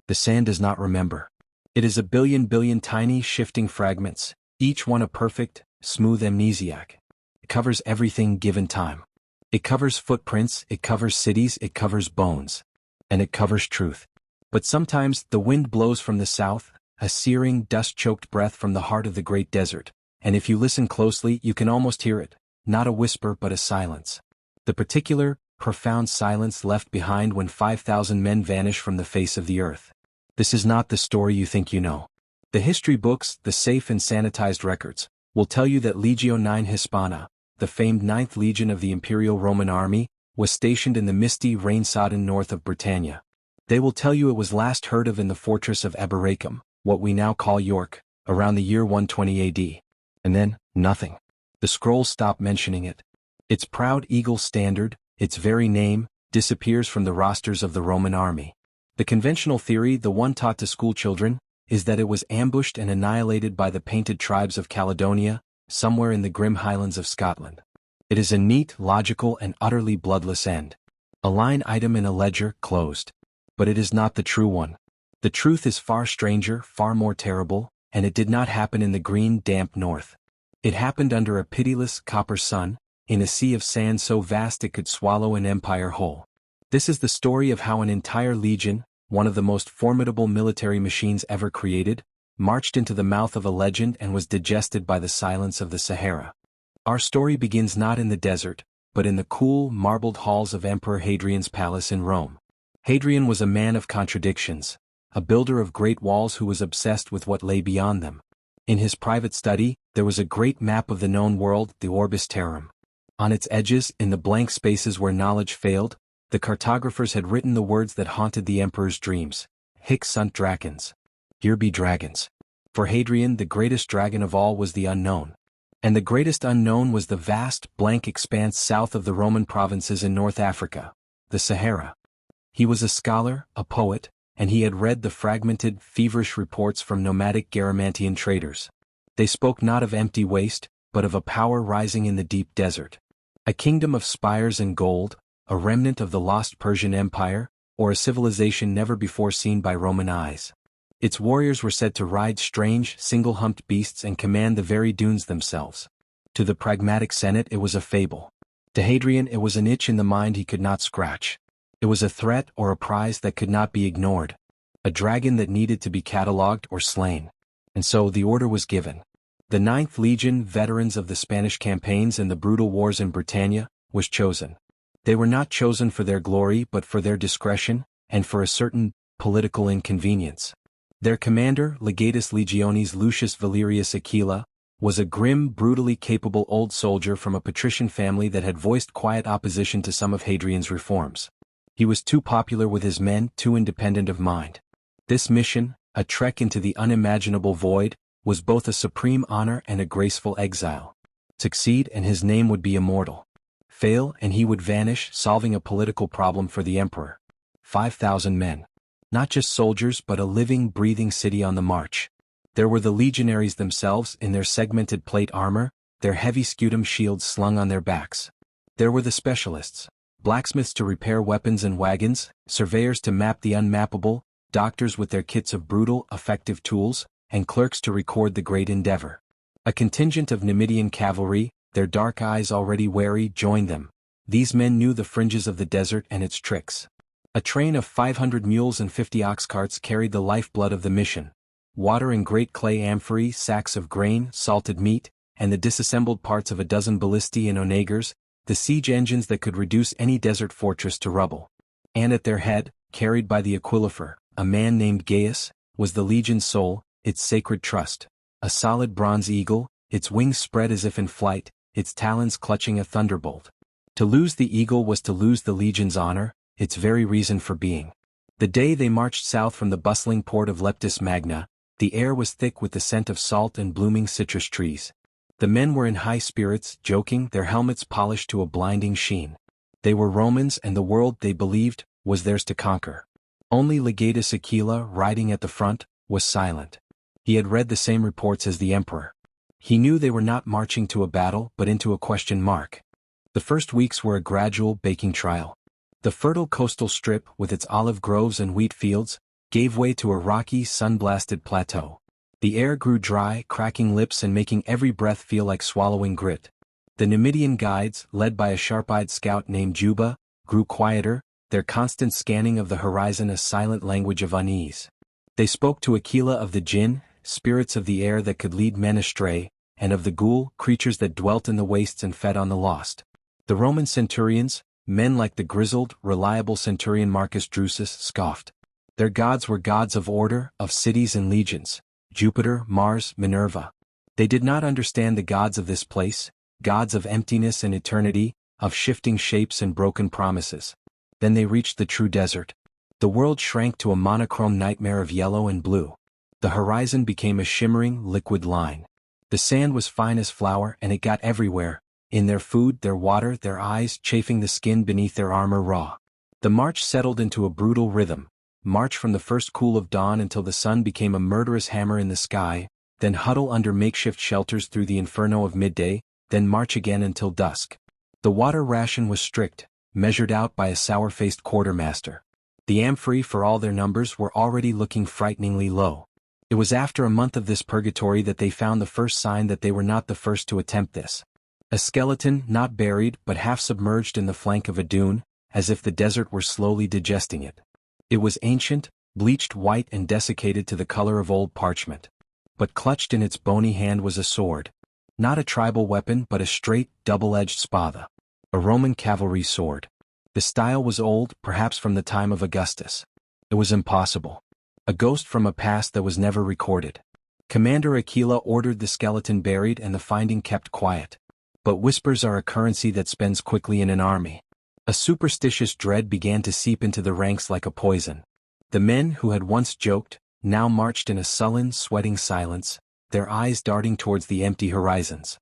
The sand does not remember. It is a billion tiny shifting fragments, each one a perfect, smooth amnesiac. It covers everything given time. It covers footprints, it covers cities, it covers bones. And it covers truth. But sometimes the wind blows from the south, a searing, dust-choked breath from the heart of the great desert, and if you listen closely you can almost hear it, not a whisper but a silence. The particular, profound silence left behind when 5,000 men vanish from the face of the earth. This is not the story you think you know. The history books, the safe and sanitized records, will tell you that Legio IX Hispana, the famed 9th Legion of the Imperial Roman Army, was stationed in the misty, rain-sodden north of Britannia. They will tell you it was last heard of in the fortress of Eboracum, what we now call York, around the year 120 AD. And then, nothing. The scrolls stop mentioning it. Its proud eagle standard, its very name, disappears from the rosters of the Roman army. The conventional theory, the one taught to schoolchildren, is that it was ambushed and annihilated by the painted tribes of Caledonia, somewhere in the grim highlands of Scotland. It is a neat, logical, and utterly bloodless end. A line item in a ledger, closed. But it is not the true one. The truth is far stranger, far more terrible, and it did not happen in the green, damp north. It happened under a pitiless, copper sun, in a sea of sand so vast it could swallow an empire whole. This is the story of how an entire legion, one of the most formidable military machines ever created, marched into the mouth of a legend and was digested by the silence of the Sahara. Our story begins not in the desert, but in the cool, marbled halls of Emperor Hadrian's palace in Rome. Hadrian was a man of contradictions, a builder of great walls who was obsessed with what lay beyond them. In his private study, there was a great map of the known world, the Orbis Terrarum. On its edges, in the blank spaces where knowledge failed, the cartographers had written the words that haunted the emperor's dreams. Hic sunt dragons. Here be dragons. For Hadrian, the greatest dragon of all was the unknown. And the greatest unknown was the vast, blank expanse south of the Roman provinces in North Africa, the Sahara. He was a scholar, a poet, and he had read the fragmented, feverish reports from nomadic Garamantian traders. They spoke not of empty waste, but of a power rising in the deep desert. A kingdom of spires and gold, a remnant of the lost Persian Empire, or a civilization never before seen by Roman eyes. Its warriors were said to ride strange, single-humped beasts and command the very dunes themselves. To the pragmatic Senate it was a fable. To Hadrian it was an itch in the mind he could not scratch. It was a threat or a prize that could not be ignored. A dragon that needed to be catalogued or slain. And so the order was given. The 9th Legion, veterans of the Spanish campaigns and the brutal wars in Britannia, was chosen. They were not chosen for their glory but for their discretion, and for a certain political inconvenience. Their commander, Legatus Legionis Lucius Valerius Aquila, was a grim, brutally capable old soldier from a patrician family that had voiced quiet opposition to some of Hadrian's reforms. He was too popular with his men, too independent of mind. This mission, a trek into the unimaginable void, was both a supreme honor and a graceful exile. Succeed and his name would be immortal. Fail and he would vanish, solving a political problem for the emperor. 5,000 men. Not just soldiers but a living, breathing city on the march. There were the legionaries themselves in their segmented plate armor, their heavy scutum shields slung on their backs. There were the specialists. Blacksmiths to repair weapons and wagons, surveyors to map the unmappable, doctors with their kits of brutal, effective tools, and clerks to record the great endeavor. A contingent of Numidian cavalry, their dark eyes already wary, joined them. These men knew the fringes of the desert and its tricks. A train of 500 mules and 50 ox carts carried the lifeblood of the mission. Water in great clay amphorae, sacks of grain, salted meat, and the disassembled parts of a dozen ballistae and onagers, the siege engines that could reduce any desert fortress to rubble. And at their head, carried by the Aquilifer, a man named Gaius, was the legion's soul, its sacred trust. A solid bronze eagle, its wings spread as if in flight, its talons clutching a thunderbolt. To lose the eagle was to lose the legion's honor, its very reason for being. The day they marched south from the bustling port of Leptis Magna, the air was thick with the scent of salt and blooming citrus trees. The men were in high spirits, joking, their helmets polished to a blinding sheen. They were Romans and the world, they believed, was theirs to conquer. Only Legatus Aquila, riding at the front, was silent. He had read the same reports as the emperor. He knew they were not marching to a battle but into a question mark. The first weeks were a gradual baking trial. The fertile coastal strip, with its olive groves and wheat fields, gave way to a rocky, sun-blasted plateau. The air grew dry, cracking lips and making every breath feel like swallowing grit. The Numidian guides, led by a sharp-eyed scout named Juba, grew quieter, their constant scanning of the horizon a silent language of unease. They spoke to Aquila of the jinn, spirits of the air that could lead men astray, and of the ghoul, creatures that dwelt in the wastes and fed on the lost. The Roman centurions, men like the grizzled, reliable centurion Marcus Drusus, scoffed. Their gods were gods of order, of cities and legions, Jupiter, Mars, Minerva. They did not understand the gods of this place, gods of emptiness and eternity, of shifting shapes and broken promises. Then they reached the true desert. The world shrank to a monochrome nightmare of yellow and blue. The horizon became a shimmering, liquid line. The sand was fine as flour and it got everywhere, in their food, their water, their eyes, chafing the skin beneath their armor raw. The march settled into a brutal rhythm. March from the first cool of dawn until the sun became a murderous hammer in the sky, then huddle under makeshift shelters through the inferno of midday, then march again until dusk. The water ration was strict, measured out by a sour-faced quartermaster. The amphorae for all their numbers were already looking frighteningly low. It was after a month of this purgatory that they found the first sign that they were not the first to attempt this. A skeleton, not buried but half submerged in the flank of a dune, as if the desert were slowly digesting it. It was ancient, bleached white and desiccated to the color of old parchment. But clutched in its bony hand was a sword. Not a tribal weapon but a straight, double-edged spada. A Roman cavalry sword. The style was old, perhaps from the time of Augustus. It was impossible. A ghost from a past that was never recorded. Commander Aquila ordered the skeleton buried and the finding kept quiet. But whispers are a currency that spends quickly in an army. A superstitious dread began to seep into the ranks like a poison. The men who had once joked, now marched in a sullen, sweating silence, their eyes darting towards the empty horizons.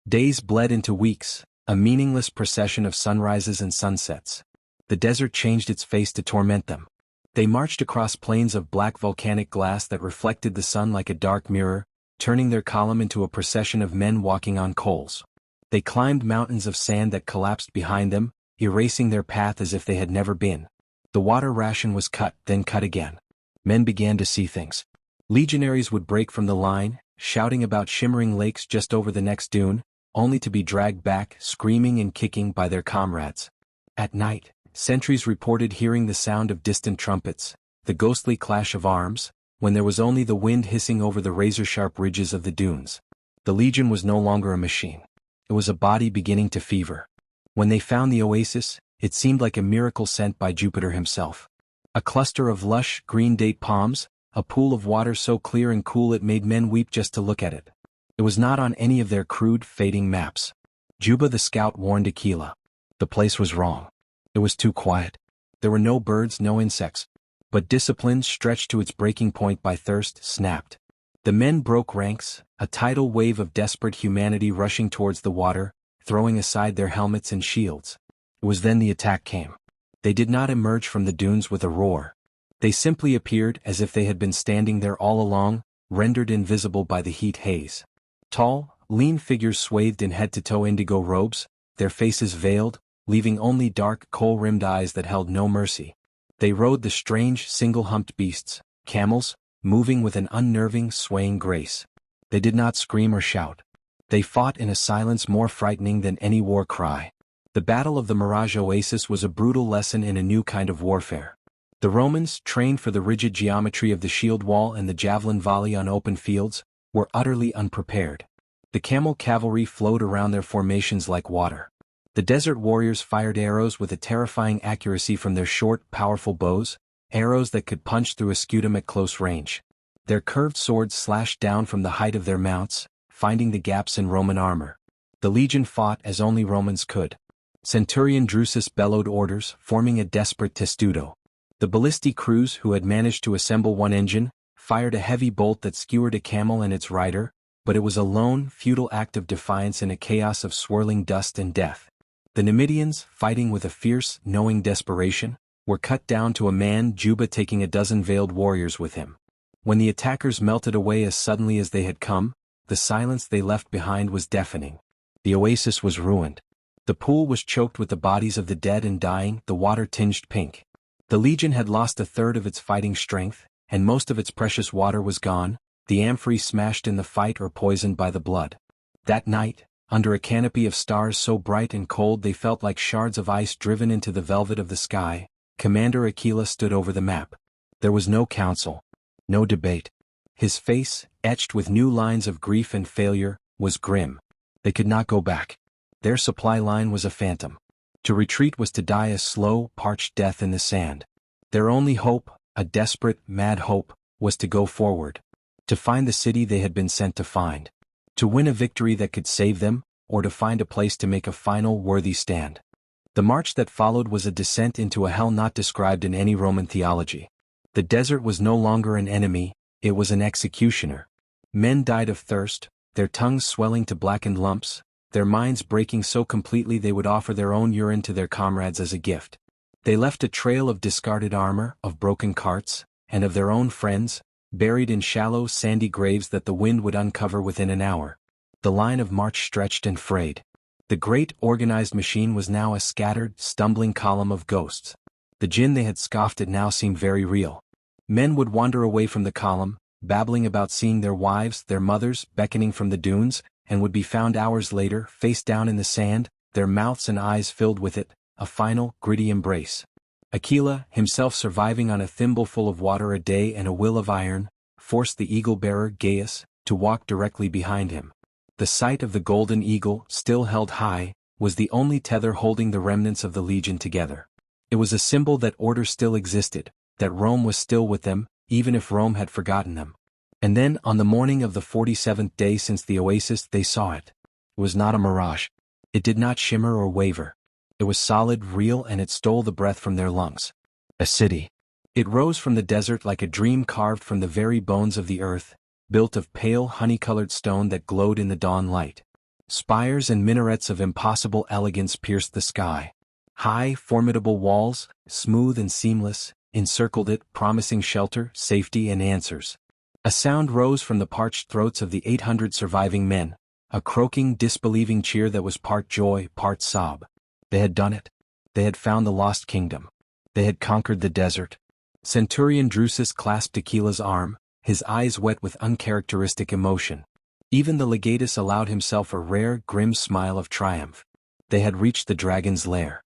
Days bled into weeks, a meaningless procession of sunrises and sunsets. The desert changed its face to torment them. They marched across plains of black volcanic glass that reflected the sun like a dark mirror, turning their column into a procession of men walking on coals. They climbed mountains of sand that collapsed behind them, erasing their path as if they had never been. The water ration was cut, then cut again. Men began to see things. Legionaries would break from the line, shouting about shimmering lakes just over the next dune, only to be dragged back, screaming and kicking by their comrades. At night, sentries reported hearing the sound of distant trumpets, the ghostly clash of arms, when there was only the wind hissing over the razor-sharp ridges of the dunes. The legion was no longer a machine. It was a body beginning to fever. When they found the oasis, it seemed like a miracle sent by Jupiter himself. A cluster of lush, green date palms, a pool of water so clear and cool it made men weep just to look at it. It was not on any of their crude, fading maps. Juba the scout warned Aquila. The place was wrong. It was too quiet. There were no birds, no insects. But discipline, stretched to its breaking point by thirst, snapped. The men broke ranks, a tidal wave of desperate humanity rushing towards the water, throwing aside their helmets and shields. It was then the attack came. They did not emerge from the dunes with a roar. They simply appeared as if they had been standing there all along, rendered invisible by the heat haze. Tall, lean figures swathed in head-to-toe indigo robes, their faces veiled, leaving only dark, kohl-rimmed eyes that held no mercy. They rode the strange, single-humped beasts, camels, moving with an unnerving, swaying grace. They did not scream or shout. They fought in a silence more frightening than any war cry. The Battle of the Mirage Oasis was a brutal lesson in a new kind of warfare. The Romans, trained for the rigid geometry of the shield wall and the javelin volley on open fields, were utterly unprepared. The camel cavalry flowed around their formations like water. The desert warriors fired arrows with a terrifying accuracy from their short, powerful bows, arrows that could punch through a scutum at close range. Their curved swords slashed down from the height of their mounts, finding the gaps in Roman armor. The legion fought as only Romans could. Centurion Drusus bellowed orders, forming a desperate testudo. The ballisti crews, who had managed to assemble one engine, fired a heavy bolt that skewered a camel and its rider, but it was a lone, futile act of defiance in a chaos of swirling dust and death. The Numidians, fighting with a fierce, knowing desperation, were cut down to a man, Juba taking a dozen veiled warriors with him. When the attackers melted away as suddenly as they had come, the silence they left behind was deafening. The oasis was ruined. The pool was choked with the bodies of the dead and dying, the water tinged pink. The legion had lost a third of its fighting strength, and most of its precious water was gone, the amphorae smashed in the fight or poisoned by the blood. That night, under a canopy of stars so bright and cold they felt like shards of ice driven into the velvet of the sky, Commander Aquila stood over the map. There was no council. No debate. His face, etched with new lines of grief and failure, was grim. They could not go back. Their supply line was a phantom. To retreat was to die a slow, parched death in the sand. Their only hope, a desperate, mad hope, was to go forward. To find the city they had been sent to find. To win a victory that could save them, or to find a place to make a final, worthy stand. The march that followed was a descent into a hell not described in any Roman theology. The desert was no longer an enemy, it was an executioner. Men died of thirst, their tongues swelling to blackened lumps, their minds breaking so completely they would offer their own urine to their comrades as a gift. They left a trail of discarded armor, of broken carts, and of their own friends, buried in shallow, sandy graves that the wind would uncover within an hour. The line of march stretched and frayed. The great organized machine was now a scattered, stumbling column of ghosts. The jinn they had scoffed at now seemed very real. Men would wander away from the column, babbling about seeing their wives, their mothers, beckoning from the dunes, and would be found hours later, face down in the sand, their mouths and eyes filled with it, a final, gritty embrace. Aquila, himself surviving on a thimbleful of water a day and a will of iron, forced the eagle-bearer, Gaius, to walk directly behind him. The sight of the golden eagle, still held high, was the only tether holding the remnants of the legion together. It was a symbol that order still existed, that Rome was still with them, even if Rome had forgotten them. And then, on the morning of the 47th day since the oasis, they saw it. It was not a mirage. It did not shimmer or waver. It was solid, real, and it stole the breath from their lungs. A city. It rose from the desert like a dream carved from the very bones of the earth, built of pale, honey-colored stone that glowed in the dawn light. Spires and minarets of impossible elegance pierced the sky. High, formidable walls, smooth and seamless, encircled it, promising shelter, safety, and answers. A sound rose from the parched throats of the 800 surviving men, a croaking, disbelieving cheer that was part joy, part sob. They had done it. They had found the lost kingdom. They had conquered the desert. Centurion Drusus clasped Aquila's arm, his eyes wet with uncharacteristic emotion. Even the legatus allowed himself a rare, grim smile of triumph. They had reached the dragon's lair.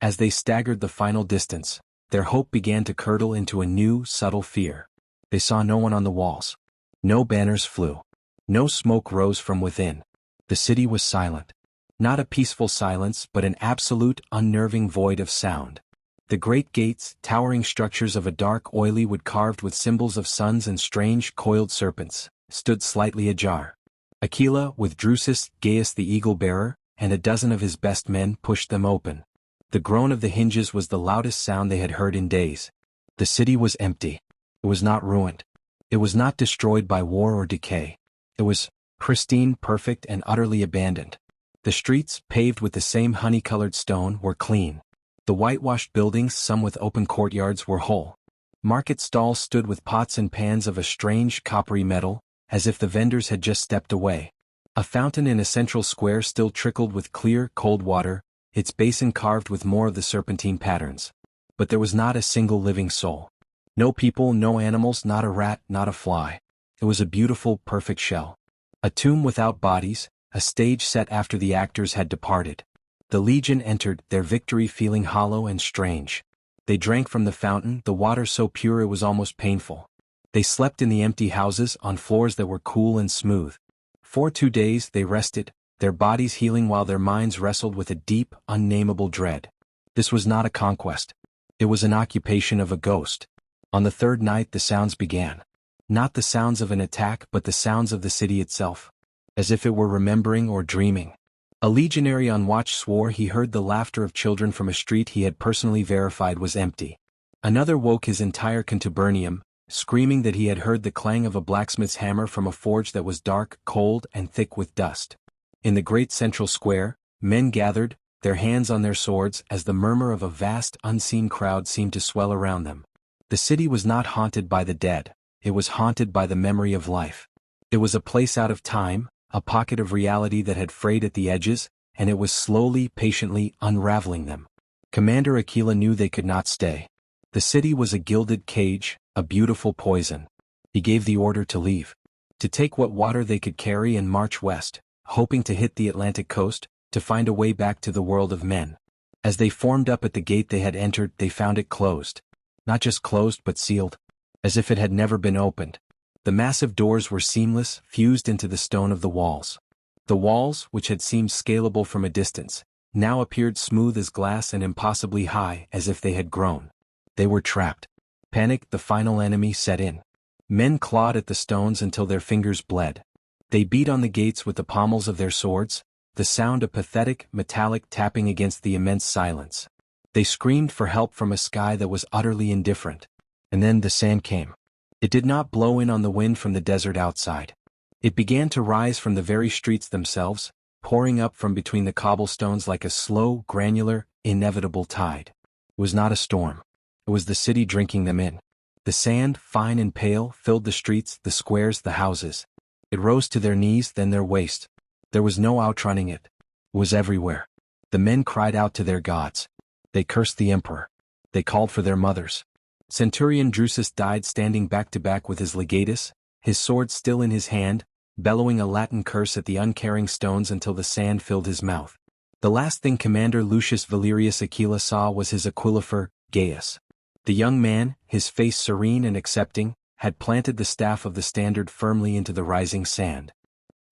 As they staggered the final distance, their hope began to curdle into a new, subtle fear. They saw no one on the walls. No banners flew. No smoke rose from within. The city was silent. Not a peaceful silence, but an absolute, unnerving void of sound. The great gates, towering structures of a dark oily wood carved with symbols of suns and strange, coiled serpents, stood slightly ajar. Aquila, with Drusus, Gaius the eagle-bearer, and a dozen of his best men pushed them open. The groan of the hinges was the loudest sound they had heard in days. The city was empty. It was not ruined. It was not destroyed by war or decay. It was pristine, perfect, and utterly abandoned. The streets, paved with the same honey-colored stone, were clean. The whitewashed buildings, some with open courtyards, were whole. Market stalls stood with pots and pans of a strange, coppery metal, as if the vendors had just stepped away. A fountain in a central square still trickled with clear, cold water, its basin carved with more of the serpentine patterns. But there was not a single living soul. No people, no animals, not a rat, not a fly. It was a beautiful, perfect shell. A tomb without bodies, a stage set after the actors had departed. The legion entered, their victory feeling hollow and strange. They drank from the fountain, the water so pure it was almost painful. They slept in the empty houses, on floors that were cool and smooth. For 2 days they rested, their bodies healing while their minds wrestled with a deep, unnameable dread. This was not a conquest. It was an occupation of a ghost. On the 3rd night the sounds began. Not the sounds of an attack but the sounds of the city itself. As if it were remembering or dreaming. A legionary on watch swore he heard the laughter of children from a street he had personally verified was empty. Another woke his entire contubernium, screaming that he had heard the clang of a blacksmith's hammer from a forge that was dark, cold, and thick with dust. In the great central square, men gathered, their hands on their swords, as the murmur of a vast, unseen crowd seemed to swell around them. The city was not haunted by the dead, it was haunted by the memory of life. It was a place out of time, a pocket of reality that had frayed at the edges, and it was slowly, patiently unraveling them. Commander Aquila knew they could not stay. The city was a gilded cage, a beautiful poison. He gave the order to leave. To take what water they could carry and march west, hoping to hit the Atlantic coast, to find a way back to the world of men. As they formed up at the gate they had entered, they found it closed. Not just closed but sealed. As if it had never been opened. The massive doors were seamless, fused into the stone of the walls. The walls, which had seemed scalable from a distance, now appeared smooth as glass and impossibly high, as if they had grown. They were trapped. Panic, the final enemy, set in. Men clawed at the stones until their fingers bled. They beat on the gates with the pommels of their swords, the sound of pathetic, metallic tapping against the immense silence. They screamed for help from a sky that was utterly indifferent. And then the sand came. It did not blow in on the wind from the desert outside. It began to rise from the very streets themselves, pouring up from between the cobblestones like a slow, granular, inevitable tide. It was not a storm. It was the city drinking them in. The sand, fine and pale, filled the streets, the squares, the houses. It rose to their knees, then their waist. There was no outrunning it. It was everywhere. The men cried out to their gods. They cursed the emperor. They called for their mothers. Centurion Drusus died standing back to back with his legatus, his sword still in his hand, bellowing a Latin curse at the uncaring stones until the sand filled his mouth. The last thing Commander Lucius Valerius Aquila saw was his aquilifer, Gaius. The young man, his face serene and accepting, had planted the staff of the standard firmly into the rising sand.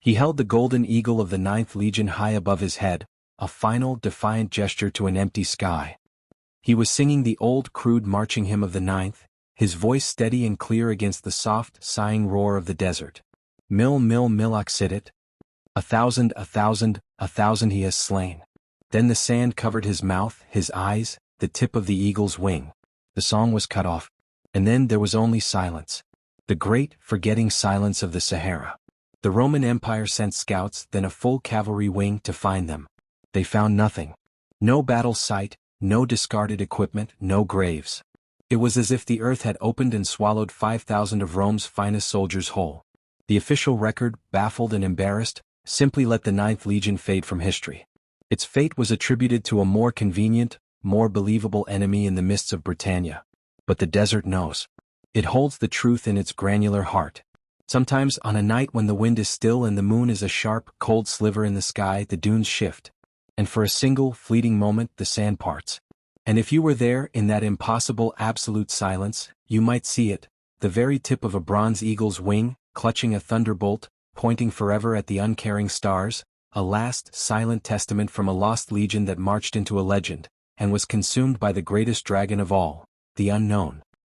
He held the golden eagle of the 9th Legion high above his head, a final, defiant gesture to an empty sky. He was singing the old crude marching hymn of the 9th, his voice steady and clear against the soft, sighing roar of the desert. Mil occidit. 1,000, 1,000, 1,000 he has slain. Then the sand covered his mouth, his eyes, the tip of the eagle's wing. The song was cut off. And then there was only silence. The great, forgetting silence of the Sahara. The Roman Empire sent scouts, then a full cavalry wing to find them. They found nothing. No battle site, no discarded equipment, no graves. It was as if the earth had opened and swallowed 5,000 of Rome's finest soldiers whole. The official record, baffled and embarrassed, simply let the 9th Legion fade from history. Its fate was attributed to a more convenient, more believable enemy in the mists of Britannia. But the desert knows. It holds the truth in its granular heart. Sometimes on a night when the wind is still and the moon is a sharp, cold sliver in the sky, the dunes shift. And for a single, fleeting moment the sand parts. And if you were there in that impossible absolute silence, you might see it, the very tip of a bronze eagle's wing, clutching a thunderbolt, pointing forever at the uncaring stars, a last, silent testament from a lost legion that marched into a legend, and was consumed by the greatest dragon of all, the unknown.